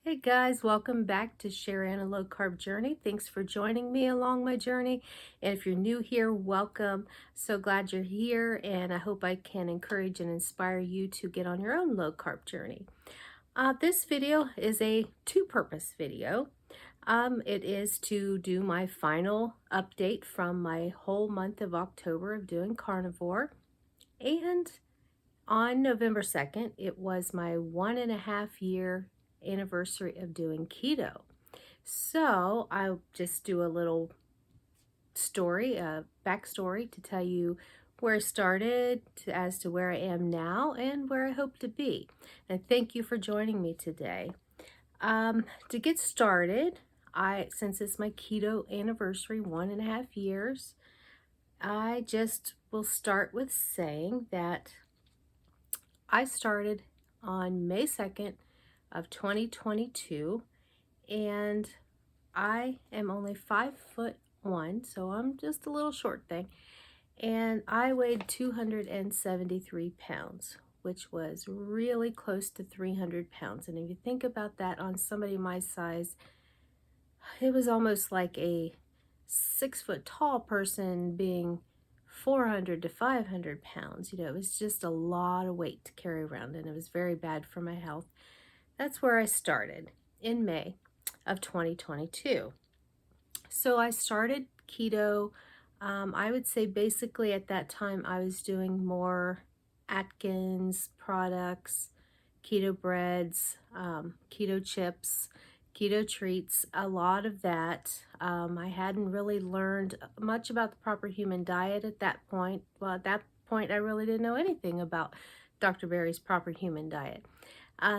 Hey guys, welcome back to Sharon, a low carb journey. Thanks for joining me along my journey. And if you're new here, welcome. So glad you're here, and I hope I can encourage and inspire you to get on your own low carb journey. This video is a two-purpose video. It is to do my final update from my whole month of October of doing carnivore. And on November 2nd, it was my 1.5 year anniversary of doing keto. So I'll just do a little story, a backstory to tell you where I started as to where I am now and where I hope to be. And thank you for joining me today. To get started, since it's my keto anniversary, 1.5 years, I just will start with saying that I started on May 2nd of 2022, and I am only 5'1", so I'm just a little short thing, and I weighed 273 pounds, which was really close to 300 pounds. And if you think about that on somebody my size, it was almost like a 6 foot tall person being 400 to 500 pounds. It was just a lot of weight to carry around, and it was very bad for my health. That's where I started in May of 2022. So I started keto. I would say basically at that time I was doing more Atkins products, keto breads, keto chips, keto treats, a lot of that. I hadn't really learned much about the proper human diet at that point. Well, at that point, I really didn't know anything about Dr. Berry's proper human diet.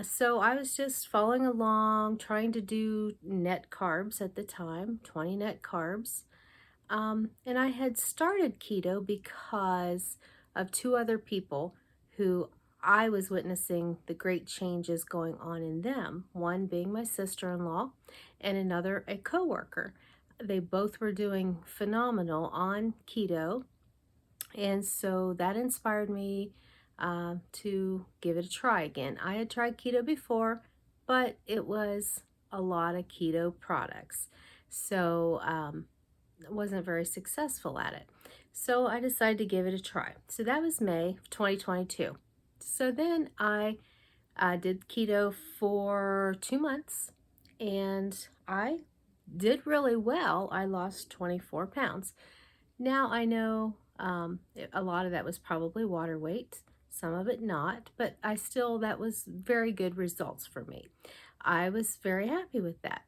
So I was just following along, trying to do net carbs at the time, 20 net carbs. And I had started keto because of two other people who I was witnessing the great changes going on in them, one being my sister-in-law and another a coworker. They both were doing phenomenal on keto, and so that inspired me to give it a try again. I had tried keto before, but it was a lot of keto products, so wasn't very successful at it. So I decided to give it a try. So that was May of 2022. So then I did keto for 2 months, and I did really well. I lost 24 pounds. Now I know a lot of that was probably water weight, some of it not, but that was very good results for me. I was very happy with that.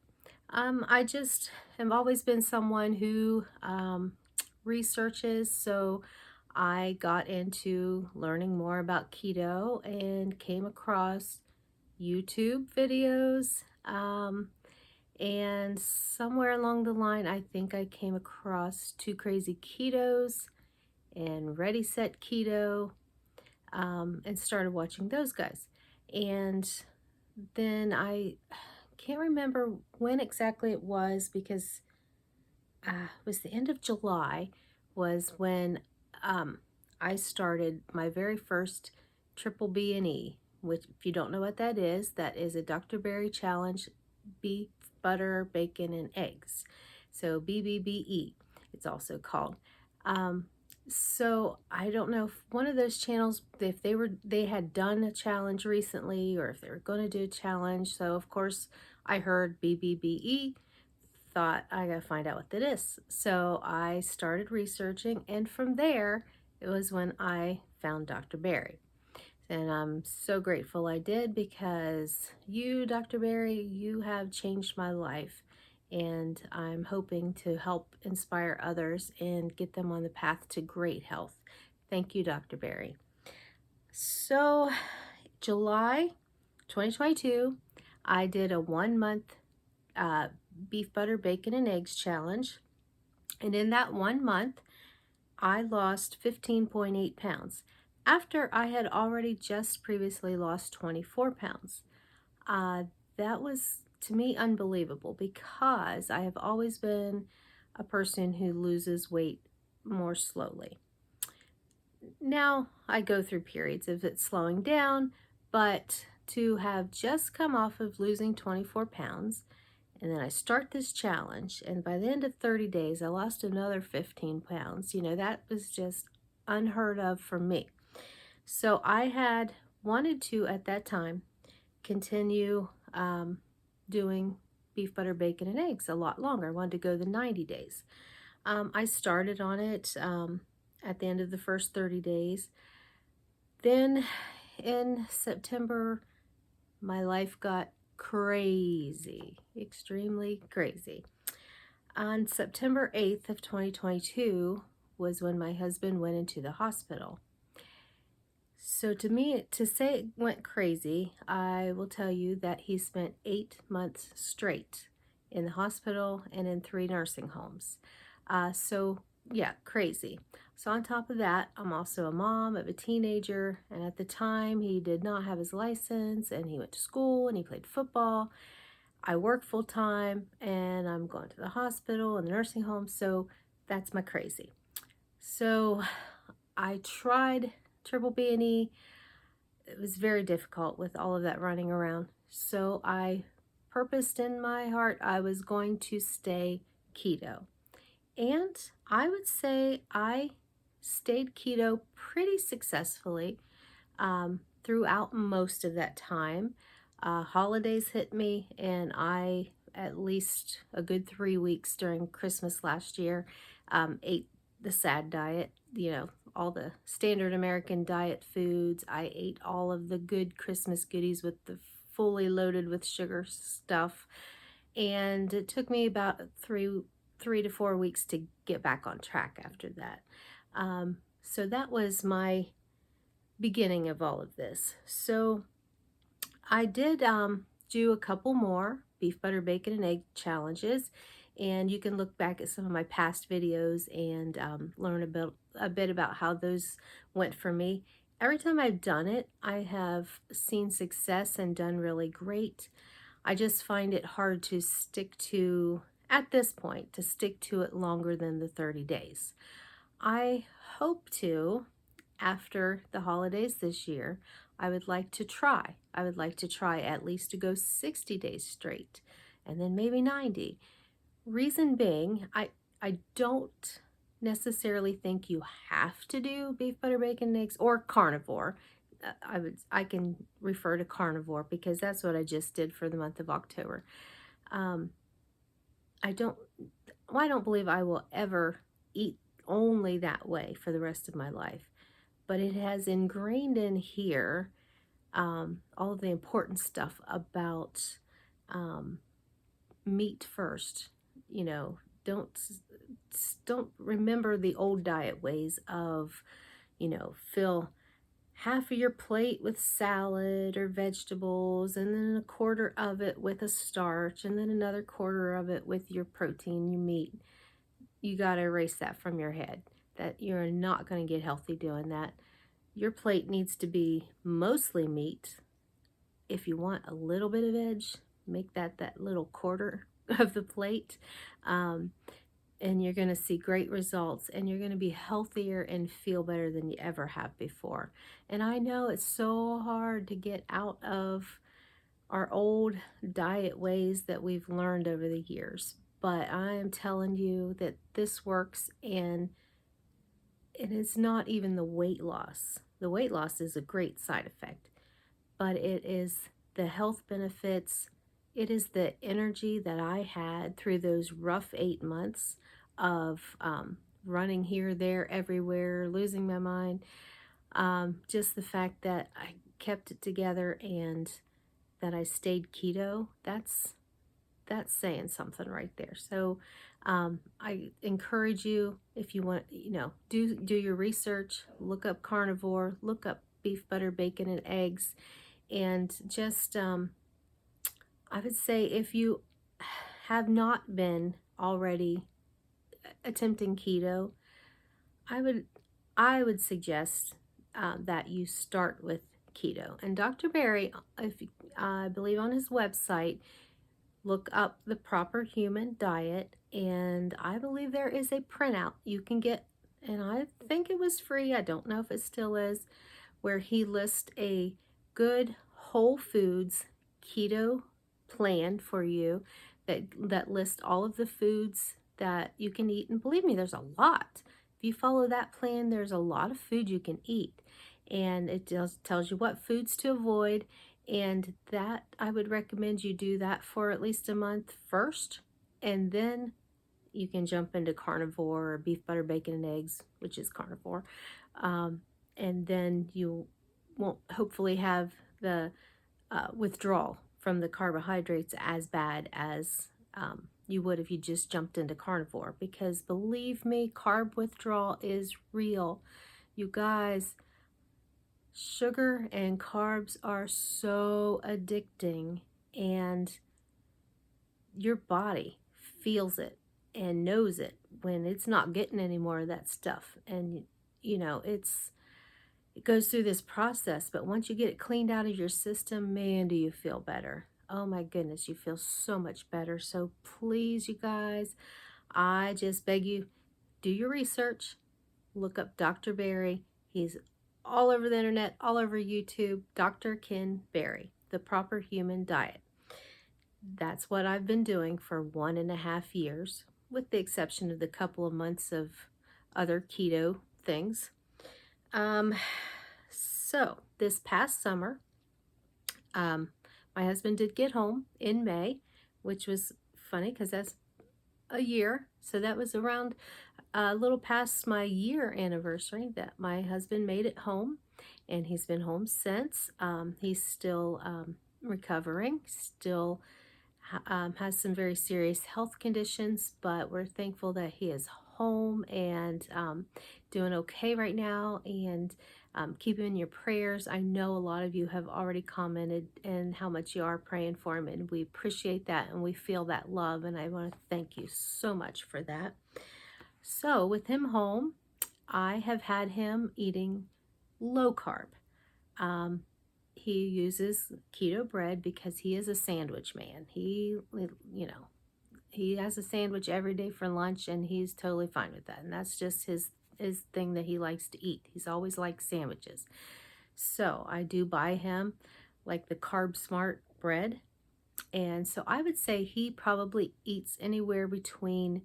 I just have always been someone who researches, so I got into learning more about keto and came across YouTube videos. And somewhere along the line, I think I came across Two Crazy Ketos and Ready Set Keto, and started watching those guys. And then I can't remember when exactly it was, because it was the end of July was when I started my very first triple B and E, which, if you don't know what that is a Dr. Berry challenge: beef, butter, bacon, and eggs. So BBBE, it's also called. So I don't know if one of those channels, if they had done a challenge recently, or if they were going to do a challenge. So of course I heard BBBE, thought I gotta find out what that is. So I started researching, and from there it was when I found Dr. Berry. And I'm so grateful I did, because you, Dr. Berry, you have changed my life. And I'm hoping to help inspire others and get them on the path to great health. Thank you, Dr. Berry. So, July 2022, I did a 1 month beef, butter, bacon, and eggs challenge. And in that 1 month, I lost 15.8 pounds after I had already just previously lost 24 pounds. That was, to me, unbelievable, because I have always been a person who loses weight more slowly. Now I go through periods of it slowing down, but to have just come off of losing 24 pounds. And then I start this challenge, and by the end of 30 days, I lost another 15 pounds. You know, that was just unheard of for me. So I had wanted to, at that time, continue doing beef, butter, bacon, and eggs a lot longer. I wanted to go the 90 days. I started on it at the end of the first 30 days. Then in September, my life got crazy, extremely crazy. On September 8th of 2022 was when my husband went into the hospital. So to me, to say it went crazy, I will tell you that he spent 8 months straight in the hospital and in 3 nursing homes. So yeah, crazy. So on top of that, I'm also a mom of a teenager, and at the time he did not have his license, and he went to school and he played football. I work full time, and I'm going to the hospital and the nursing home, so that's my crazy. So I tried triple B&E. It was very difficult with all of that running around. So I purposed in my heart I was going to stay keto. And I would say I stayed keto pretty successfully throughout most of that time. Holidays hit me, and I, at least a good 3 weeks during Christmas last year, ate the SAD diet, you know, all the standard American diet foods. I ate all of the good Christmas goodies with the fully loaded with sugar stuff. And it took me about three to 4 weeks to get back on track after that. So that was my beginning of all of this. So I did do a couple more beef, butter, bacon, and egg challenges, and you can look back at some of my past videos and learn a bit about how those went for me. Every time I've done it, I have seen success and done really great. I just find it hard to stick to, at this point, to stick to it longer than the 30 days. I hope to, after the holidays this year, I would like to try. I would like to try at least to go 60 days straight, and then maybe 90. Reason being, I don't necessarily think you have to do beef, butter, bacon, eggs, or carnivore. I can refer to carnivore because that's what I just did for the month of October. I don't believe I will ever eat only that way for the rest of my life, but it has ingrained in here all of the important stuff about meat first. You know, don't remember the old diet ways of, you know, fill half of your plate with salad or vegetables, and then a quarter of it with a starch, and then another quarter of it with your protein, your meat. You got to erase that from your head, that you're not going to get healthy doing that. Your plate needs to be mostly meat. If you want a little bit of veg, make that little quarter of the plate. And you're going to see great results, and you're going to be healthier and feel better than you ever have before. And I know it's so hard to get out of our old diet ways that we've learned over the years, but I am telling you that this works, and it is not even the weight loss. The weight loss is a great side effect, but it is the health benefits. It is the energy that I had through those rough 8 months of running here, there, everywhere, losing my mind. Just the fact that I kept it together and that I stayed keto, that's saying something right there. So I encourage you, if you want, you know, do your research, look up carnivore, look up beef, butter, bacon, and eggs, and just I would say if you have not been already attempting keto, I would suggest that you start with keto. And Dr. Berry, if I believe on his website, look up the proper human diet, and I believe there is a printout you can get, and I think it was free. I don't know if it still is, where he lists a good whole foods keto plan for you that lists all of the foods that you can eat. And believe me, there's a lot. If you follow that plan, there's a lot of food you can eat. And it tells you what foods to avoid. And that I would recommend you do that for at least a month first. And then you can jump into carnivore or beef, butter, bacon, and eggs, which is carnivore. Um, and then you won't hopefully have the withdrawal from the carbohydrates as bad as you would if you just jumped into carnivore. Because believe me, carb withdrawal is real. You guys, sugar and carbs are so addicting, and your body feels it and knows it when it's not getting any more of that stuff. And it goes through this process, but once you get it cleaned out of your system, man, do you feel better. Oh my goodness, you feel so much better. So please, you guys, I just beg you, do your research. Look up Dr. Berry. He's all over the internet, all over YouTube. Dr. Ken Berry, The Proper Human Diet. That's what I've been doing for 1.5 years, with the exception of the couple of months of other keto things. So this past summer, my husband did get home in May, which was funny because that's a year. So that was around a little past my year anniversary that my husband made it home, and he's been home since. He's still recovering, still has some very serious health conditions, but we're thankful that he is home and doing okay right now. And keep him in your prayers. I know a lot of you have already commented and how much you are praying for him, and we appreciate that and we feel that love, and I want to thank you so much for that. So with him home, I have had him eating low carb. He uses keto bread because he is a sandwich man. He has a sandwich every day for lunch, and he's totally fine with that. And that's just his thing that he likes to eat. He's always liked sandwiches. So I do buy him like the Carb Smart bread. And so I would say he probably eats anywhere between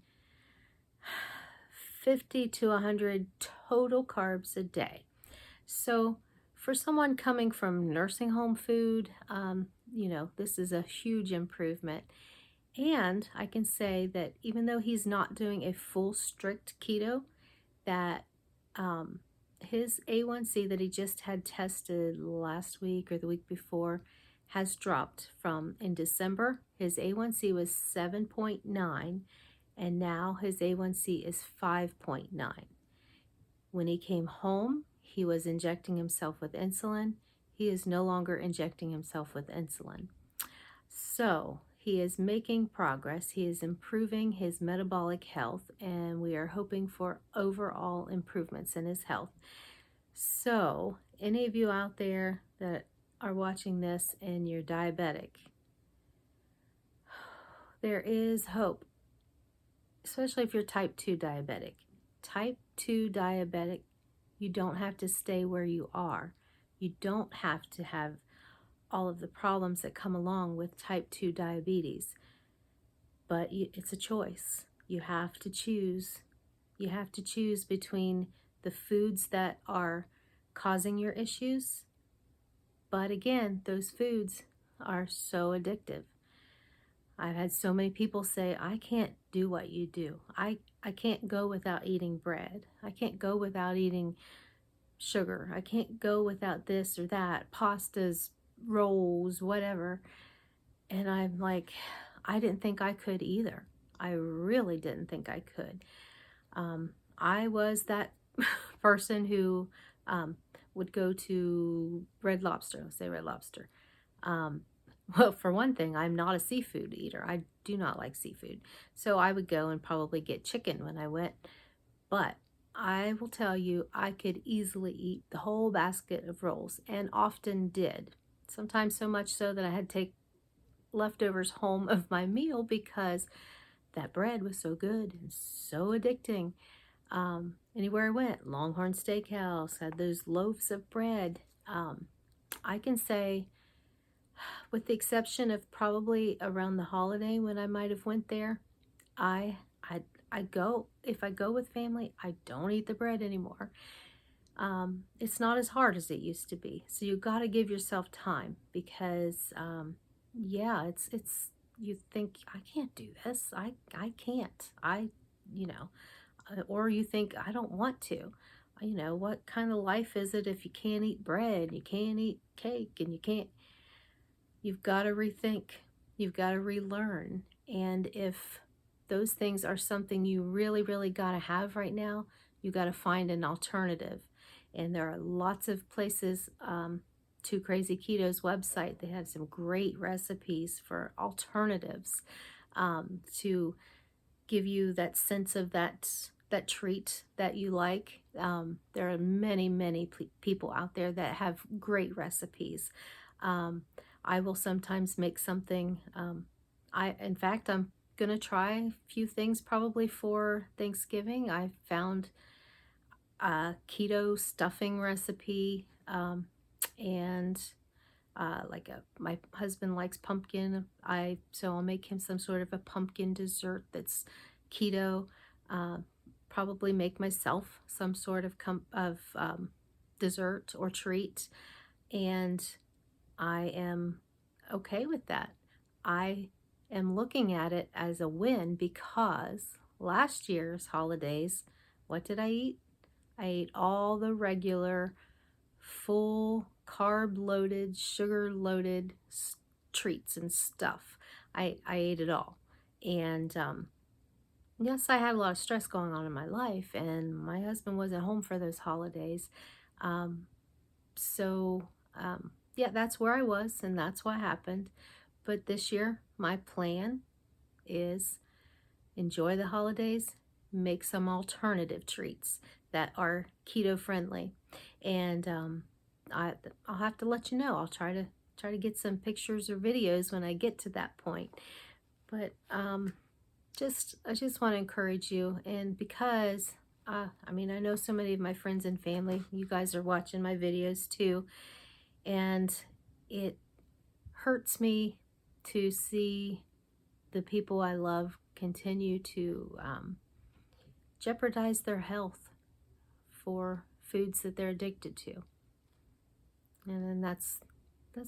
50 to 100 total carbs a day. So for someone coming from nursing home food, this is a huge improvement. And I can say that even though he's not doing a full strict keto, that his A1C that he just had tested last week or the week before has dropped from, in December, his A1C was 7.9, and now his A1C is 5.9. When he came home, he was injecting himself with insulin. He is no longer injecting himself with insulin. So he is making progress. He is improving his metabolic health, and we are hoping for overall improvements in his health. So any of you out there that are watching this and you're diabetic, there is hope, especially if you're type 2 diabetic. Type 2 diabetic, you don't have to stay where you are. You don't have to have all of the problems that come along with type 2 diabetes. But it's a choice. You have to choose. You have to choose between the foods that are causing your issues. But again, those foods are so addictive. I've had so many people say, I can't do what you do. I can't go without eating bread. I can't go without eating sugar. I can't go without this or that, pastas, rolls, whatever. And I'm like, I didn't think I could either. I really didn't think I could. I was that person who would go to Red Lobster. Let's say Red Lobster. Well, for one thing, I'm not a seafood eater. I do not like seafood. So I would go and probably get chicken when I went. But I will tell you, I could easily eat the whole basket of rolls, and often did. Sometimes so much so that I had to take leftovers home of my meal because that bread was so good and so addicting. Anywhere I went, Longhorn Steakhouse had those loaves of bread. I can say with the exception of probably around the holiday when I might have went there, I I I go, if I go with family, I don't eat the bread anymore. It's not as hard as it used to be. So you got to give yourself time because, yeah, you think I can't do this. I can't. You know, or you think I don't want to. You know, what kind of life is it if you can't eat bread, you can't eat cake, and you can't? You've got to rethink. You've got to relearn. And if those things are something you really, really got to have right now, you got to find an alternative. And there are lots of places, to Crazy Keto's website, they have some great recipes for alternatives, to give you that sense of that treat that you like. There are many, many people out there that have great recipes. Um, I will sometimes make something. In fact, I'm gonna try a few things probably for Thanksgiving. I found a keto stuffing recipe, and my husband likes pumpkin. So I'll make him some sort of a pumpkin dessert that's keto. Uh, Probably make myself some sort of dessert or treat, and I am okay with that. I am looking at it as a win because last year's holidays, what did I eat? I ate all the regular, full carb loaded, sugar loaded treats and stuff. I ate it all. And yes, I had a lot of stress going on in my life, and my husband wasn't home for those holidays. Um, so, yeah, that's where I was, and that's what happened. But this year, my plan is enjoy the holidays, make some alternative treats that are keto friendly, and I'll have to let you know. I'll try to get some pictures or videos when I get to that point. But I just want to encourage you, and because I mean, I know so many of my friends and family, you guys are watching my videos too, and it hurts me to see the people I love continue to jeopardize their health for foods that they're addicted to. And then that's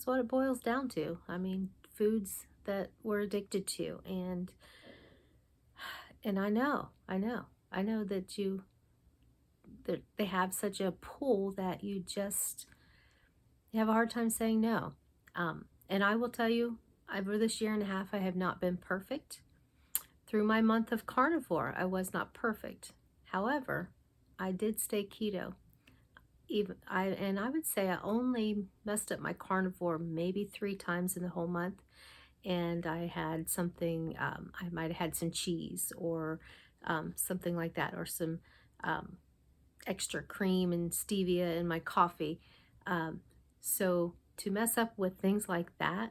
what it boils down to. I mean, foods that we're addicted to. And I know that they have such a pull that you have a hard time saying no. And I will tell you, over this year and a half, I have not been perfect. Through my month of carnivore, I was not perfect. However, I did stay keto. And I would say I only messed up my carnivore maybe 3 times in the whole month. And I had something, I might have had some cheese or something like that, or some extra cream and stevia in my coffee. So to mess up with things like that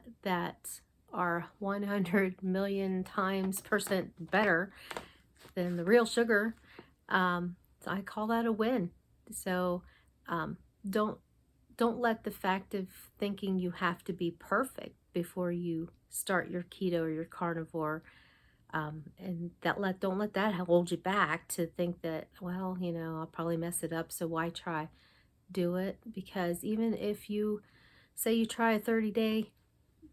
are 100 million times percent better than the real sugar, I call that a win. So um, don't don't let the fact of thinking you have to be perfect before you start your keto or your carnivore, and don't let that hold you back to think that, well, you know, I'll probably mess it up, so why try? Do it, because even if you say you try a 30-day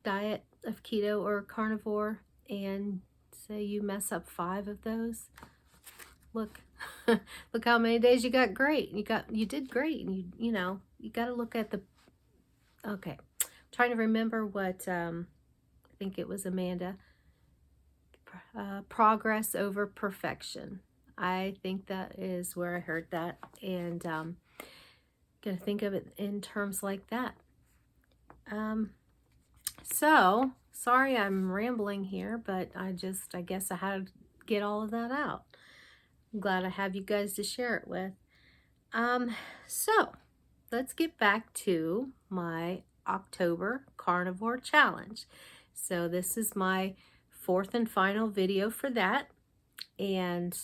diet of keto or carnivore and say you mess up 5 of those, look, look how many days you got great. You did great. And you know, you got to look at okay. I'm trying to remember what, I think it was Amanda, progress over perfection. I think that is where I heard that, and gonna think of it in terms like that. So sorry I'm rambling here, but I guess I had to get all of that out. I'm glad I have you guys to share it with. So let's get back to my October carnivore challenge. So this is my 4th and final video for that. And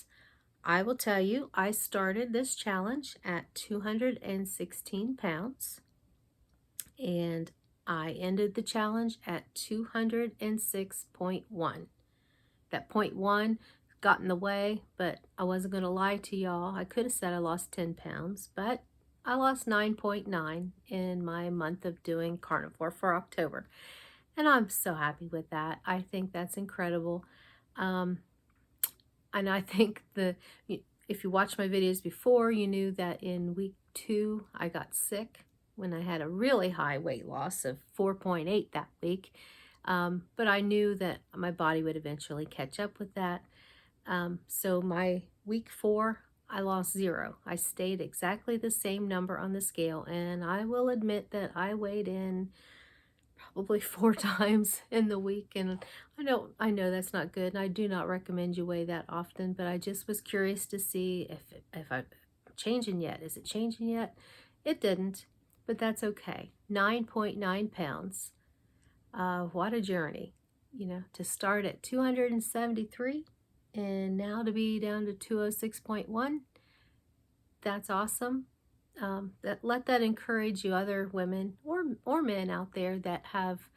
I will tell you, I started this challenge at 216 pounds. And I ended the challenge at 206.1. That point one got in the way, but I wasn't going to lie to y'all. I could have said I lost 10 pounds, but I lost 9.9 in my month of doing carnivore for October. And I'm so happy with that. I think that's incredible. Um, and I think if you watched my videos before, you knew that in week 2, I got sick when I had a really high weight loss of 4.8 that week. But I knew that my body would eventually catch up with that. So my week 4, I lost 0. I stayed exactly the same number on the scale, and I will admit that I weighed in probably 4 times in the week, and I know that's not good, and I do not recommend you weigh that often, but I just was curious to see if I'm changing yet. Is it changing yet? It didn't, but that's okay. 9.9 pounds. What a journey, to start at 273 and now to be down to 206.1. That's awesome. Let that encourage you, other women or men out there that have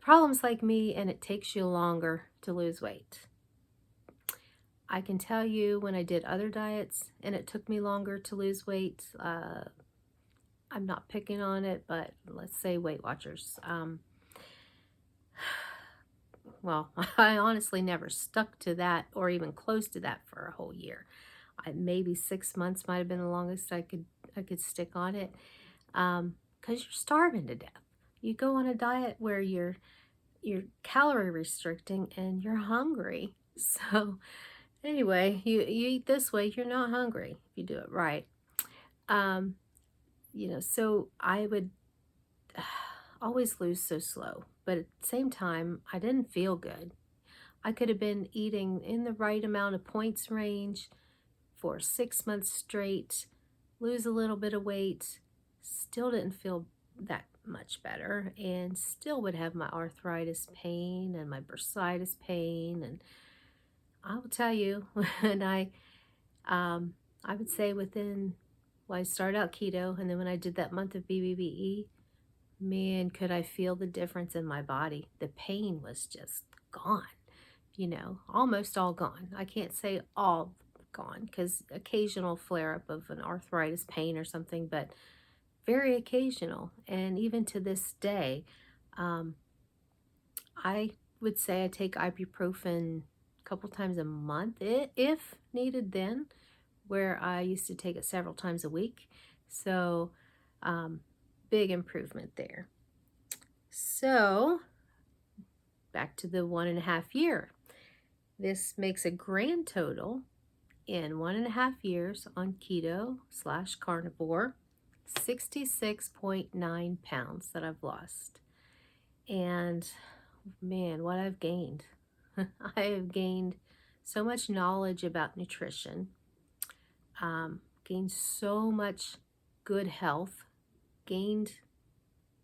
problems like me and it takes you longer to lose weight. I can tell you when I did other diets and it took me longer to lose weight, I'm not picking on it, but let's say Weight Watchers. Well, I honestly never stuck to that or even close to that for a whole year. Maybe 6 months might have been the longest I could stick on it, because you're starving to death. You go on a diet where you're calorie restricting and you're hungry. So anyway, you eat this way, you're not hungry if you do it right. So I would always lose so slow, but at the same time, I didn't feel good. I could have been eating in the right amount of points range for 6 months straight, lose a little bit of weight, still didn't feel that much better, and still would have my arthritis pain and my bursitis pain. And I will tell you, when I would say I started out keto, and then when I did that month of BBBE, man, could I feel the difference in my body. The pain was just gone, almost all gone. I can't say all gone because occasional flare up of an arthritis pain or something, but very occasional. And even to this day, I would say I take ibuprofen a couple times a month if needed then, where I used to take it several times a week. So big improvement there. So back to the 1.5 year. This makes a grand total in 1.5 years on keto/carnivore, 66.9 pounds that I've lost. And man, what I've gained. I have gained so much knowledge about nutrition, gained so much good health, gained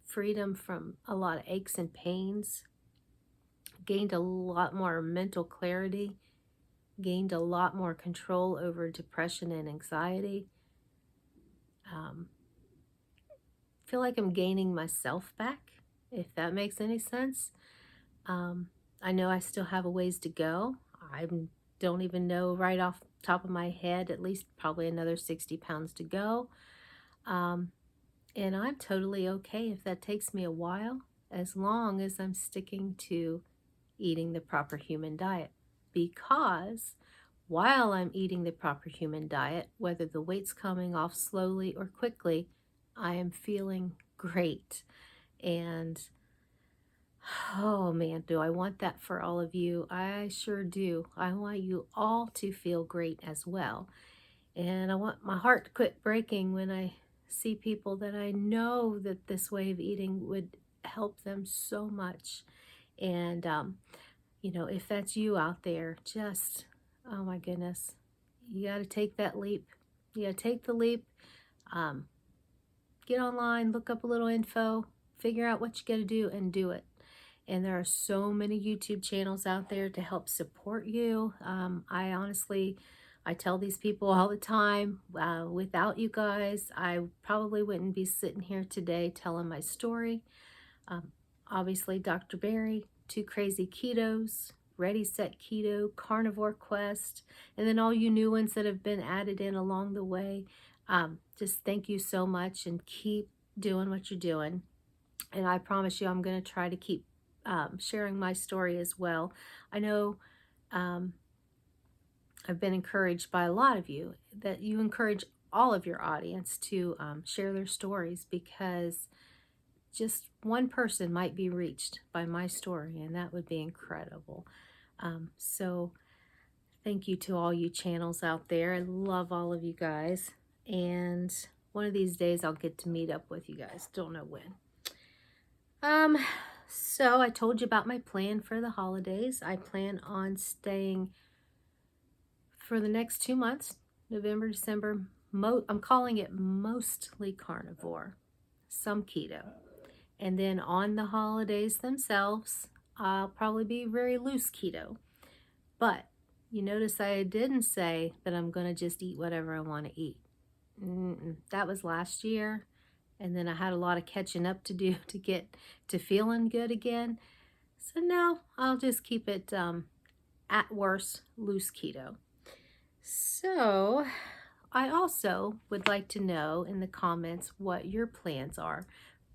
freedom from a lot of aches and pains, gained a lot more mental clarity, gained a lot more control over depression and anxiety. Feel like I'm gaining myself back, if that makes any sense. I know I still have a ways to go. I don't even know right off the top of my head, at least probably another 60 pounds to go. And I'm totally okay if that takes me a while, as long as I'm sticking to eating the proper human diet. Because while I'm eating the proper human diet, whether the weight's coming off slowly or quickly, I am feeling great. And oh man, do I want that for all of you. I sure do. I want you all to feel great as well. And I want my heart to quit breaking when I see people that I know that this way of eating would help them so much. And, if that's you out there, just, oh my goodness, you got to take that leap. You got to take the leap. Get online, look up a little info, figure out what you got to do and do it. And there are so many YouTube channels out there to help support you. I I tell these people all the time, without you guys, I probably wouldn't be sitting here today telling my story. Um, Obviously, Dr. Barry, Two Crazy Ketos, Ready Set Keto, Carnivore Quest, and then all you new ones that have been added in along the way. Just thank you so much and keep doing what you're doing. And I promise you, I'm going to try to keep sharing my story as well. I know um, I've been encouraged by a lot of you that you encourage all of your audience to share their stories, because just one person might be reached by my story, and that would be incredible. So thank you to all you channels out there. I love all of you guys. And one of these days I'll get to meet up with you guys. Don't know when. So I told you about my plan for the holidays. I plan on staying for the next 2 months, November, December. I'm calling it mostly carnivore, some keto. And then on the holidays themselves, I'll probably be very loose keto. But you notice I didn't say that I'm going to just eat whatever I want to eat. That was last year. And then I had a lot of catching up to do to get to feeling good again. So now I'll just keep it at worst loose keto. So I also would like to know in the comments what your plans are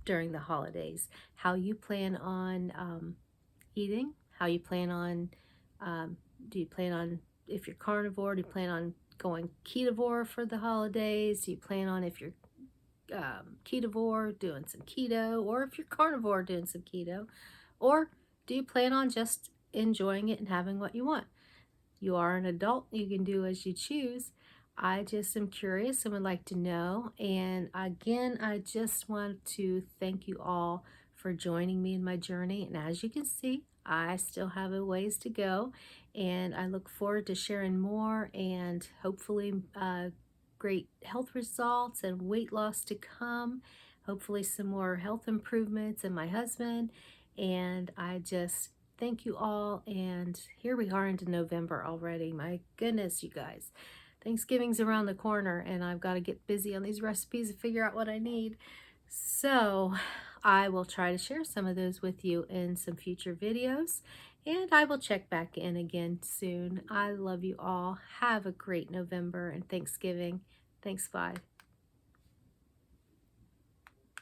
during the holidays, how you plan on eating, how you plan on, do you plan on, if you're carnivore, do you plan on going ketovore for the holidays? Do you plan on, if you're ketovore, doing some keto, or if you're carnivore, doing some keto? Or do you plan on just enjoying it and having what you want? You are an adult, you can do as you choose. I just am curious and would like to know. And again, I just want to thank you all for joining me in my journey. And as you can see, I still have a ways to go, and I look forward to sharing more and hopefully great health results and weight loss to come. Hopefully some more health improvements in my husband. And I just thank you all. And here we are into November already. My goodness, you guys. Thanksgiving's around the corner, and I've got to get busy on these recipes and figure out what I need. So I will try to share some of those with you in some future videos, and I will check back in again soon. I love you all. Have a great November and Thanksgiving. Thanks, bye.